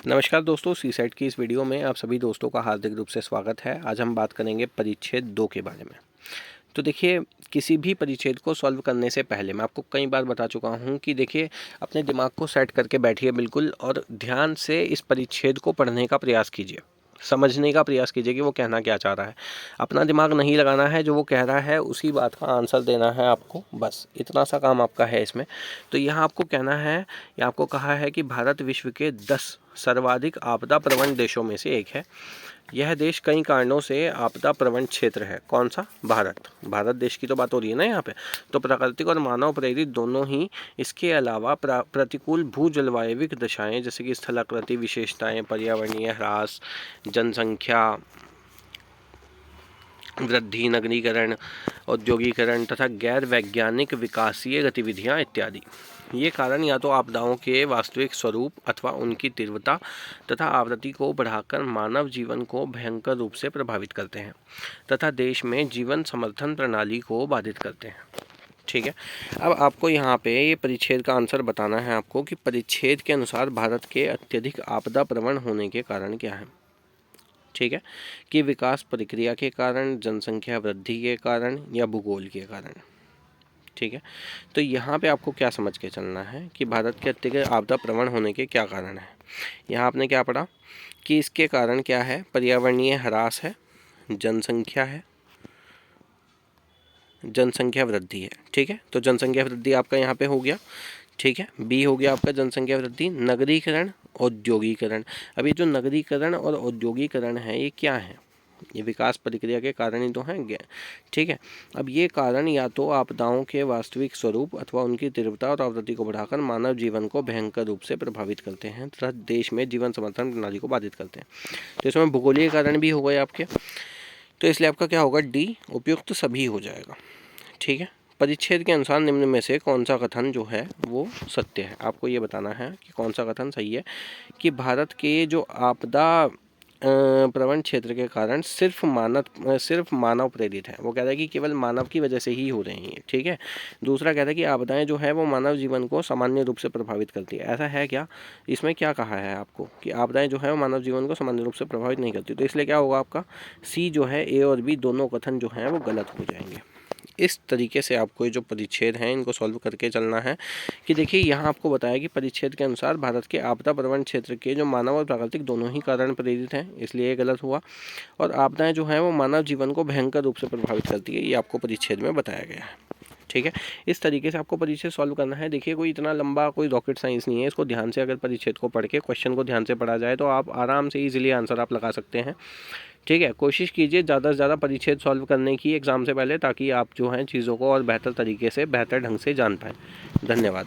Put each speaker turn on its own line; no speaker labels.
नमस्कार दोस्तों, सी सेट की इस वीडियो में आप सभी दोस्तों का हार्दिक रूप से स्वागत है। आज हम बात करेंगे परिच्छेद 2 के बारे में। तो देखिए, किसी भी परिच्छेद को सॉल्व करने से पहले मैं आपको कई बार बता चुका हूँ कि देखिए, अपने दिमाग को सेट करके बैठिए बिल्कुल और ध्यान से इस परिच्छेद को पढ़ने का प्रयास कीजिए, समझने का प्रयास कीजिए कि वो कहना क्या चाह रहा है। अपना दिमाग नहीं लगाना है, जो वो कह रहा है उसी बात का आंसर देना है आपको, बस इतना सा काम आपका है इसमें। तो यहाँ आपको कहना है या आपको कहा है कि भारत विश्व के 10 सर्वाधिक आपदा प्रवण देशों में से एक है। यह देश कई कारणों से आपदा प्रवण क्षेत्र है। कौन सा? भारत देश की तो बात हो रही है ना यहाँ पे। तो प्राकृतिक और मानव प्रेरित दोनों ही। इसके अलावा प्रतिकूल भू जलवायविक दशाएं जैसे कि स्थलाकृति विशेषताएं, पर्यावरणीय ह्रास, जनसंख्या वृद्धि, नगरीकरण, औद्योगिकरण तथा गैर वैज्ञानिक विकासीय गतिविधियां इत्यादि। ये कारण या तो आपदाओं के वास्तविक स्वरूप अथवा उनकी तीव्रता तथा आवृत्ति को बढ़ाकर मानव जीवन को भयंकर रूप से प्रभावित करते हैं तथा देश में जीवन समर्थन प्रणाली को बाधित करते हैं। ठीक है, अब आपको यहाँ पे ये परिच्छेद का आंसर बताना है आपको कि परिच्छेद के अनुसार भारत के अत्यधिक आपदा प्रवण होने के कारण क्या है। ठीक है, कि विकास प्रक्रिया के कारण, जनसंख्या वृद्धि के कारण या भूगोल के कारण। ठीक है, तो यहाँ पे आपको क्या समझ के चलना है कि भारत के अत्यधिक आपदा प्रवण होने के क्या कारण है। यहाँ आपने क्या पढ़ा कि इसके कारण क्या है, पर्यावरणीय ह्रास है, जनसंख्या है, जनसंख्या वृद्धि है। ठीक है, तो जनसंख्या वृद्धि आपका यहाँ पे हो गया। ठीक है, बी हो गया आपका जनसंख्या वृद्धि। नगरीकरण, औद्योगिकरण। अब ये जो नगरीकरण और औद्योगिकरण है ये क्या है? ये विकास प्रक्रिया के कारण ही तो हैं। ठीक है, अब ये कारण या तो आपदाओं के वास्तविक स्वरूप अथवा उनकी तीव्रता और आवृत्ति को बढ़ाकर मानव जीवन को भयंकर रूप से प्रभावित करते हैं तथा देश में जीवन समर्थन प्रणाली को बाधित करते हैं। तो इसमें भूगोलीय कारण भी हो गए आपके, तो इसलिए आपका क्या होगा, डी उपयुक्त सभी हो जाएगा। ठीक है, परिच्छेद के अनुसार निम्न में से कौन सा कथन जो है वो सत्य है। आपको ये बताना है कि कौन सा कथन सही है कि भारत के जो आपदा प्रवण क्षेत्र के कारण सिर्फ मानव प्रेरित है। वो कहता है कि केवल मानव की वजह से ही हो रही हैं। ठीक है, दूसरा कहता है कि आपदाएं जो है वो मानव जीवन को सामान्य रूप से प्रभावित करती है। ऐसा है क्या? इसमें क्या कहा है आपको कि आपदाएं जो है वो मानव जीवन को सामान्य रूप से प्रभावित नहीं करती। तो इसलिए क्या होगा आपका सी जो है, ए और बी दोनों कथन जो हैं वो गलत हो जाएंगे। इस तरीके से आपको ये जो परिच्छेद हैं इनको सॉल्व करके चलना है कि देखिए, यहाँ आपको बताया कि परिच्छेद के अनुसार भारत के आपदा प्रवण क्षेत्र के जो मानव और प्राकृतिक दोनों ही कारण प्रेरित हैं, इसलिए ये गलत हुआ। और आपदाएं जो हैं वो मानव जीवन को भयंकर रूप से प्रभावित करती है, ये आपको परिच्छेद में बताया गया है। ठीक है, इस तरीके से आपको परिच्छेद सॉल्व करना है। देखिए, कोई इतना लंबा कोई रॉकेट साइंस नहीं है। इसको ध्यान से अगर परिच्छेद को पढ़ के क्वेश्चन को ध्यान से पढ़ा जाए तो आप आराम से इजीली आंसर आप लगा सकते हैं। ठीक है, कोशिश कीजिए ज़्यादा से ज़्यादा परिच्छेद सॉल्व करने की एग्ज़ाम से पहले, ताकि आप जो हैं चीज़ों को और बेहतर तरीके से, बेहतर ढंग से जान पाएँ। धन्यवाद।